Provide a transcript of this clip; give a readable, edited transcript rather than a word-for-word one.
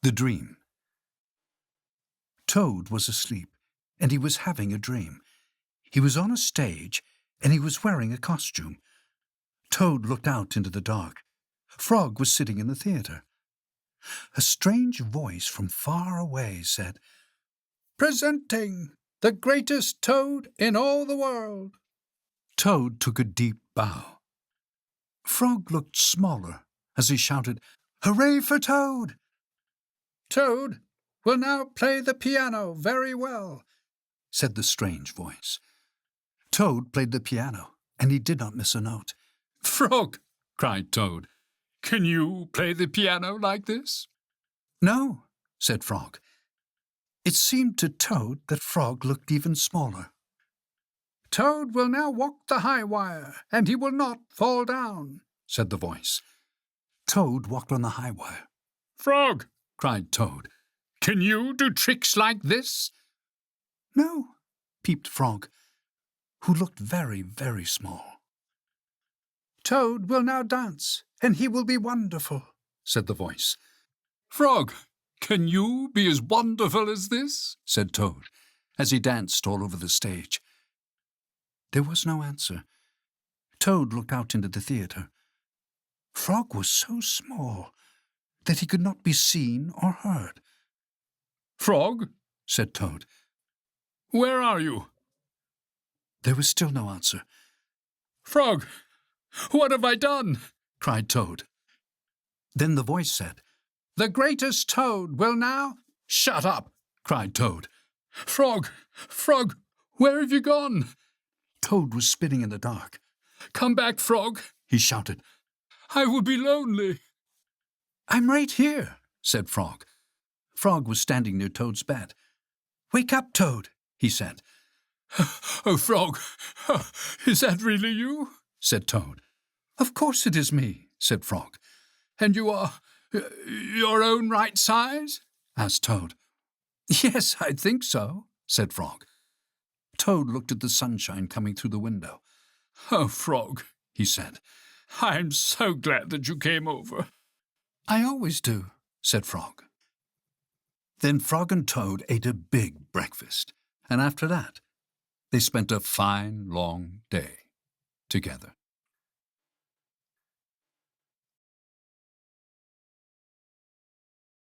The Dream. Toad was asleep, and he was having a dream. He was on a stage, and he was wearing a costume. Toad looked out into the dark. Frog was sitting in the theatre. A strange voice from far away said, "Presenting the greatest toad in all the world." Toad took a deep bow. Frog looked smaller as he shouted, "Hooray for Toad!" "Toad will now play the piano very well," said the strange voice. Toad played the piano, and he did not miss a note. "Frog," cried Toad, "can you play the piano like this?" "No," said Frog. It seemed to Toad that Frog looked even smaller. "Toad will now walk the high wire, and he will not fall down," said the voice. Toad walked on the high wire. "Frog," cried Toad, "can you do tricks like this?" "No," peeped Frog, who looked very, very small. "Toad will now dance, and he will be wonderful," said the voice. "Frog, can you be as wonderful as this?" said Toad, as he danced all over the stage. There was no answer. Toad looked out into the theatre. Frog was so small that he could not be seen or heard. "Frog," said Toad, "where are you?" There was still no answer. "Frog, what have I done?" cried Toad. Then the voice said, "The greatest toad will now—" "Shut up!" cried Toad. "Frog, where have you gone?" Toad was spinning in the dark. "Come back, Frog," he shouted. "I will be lonely." "I'm right here," said Frog. Frog was standing near Toad's bed. "Wake up, Toad," he said. "Oh, Frog, is that really you?" said Toad. "Of course it is me," said Frog. "And you are your own right size?" asked Toad. "Yes, I think so," said Frog. Toad looked at the sunshine coming through the window. "Oh, Frog," he said, "I'm so glad that you came over." "I always do," said Frog. Then Frog and Toad ate a big breakfast, and after that, they spent a fine, long day together.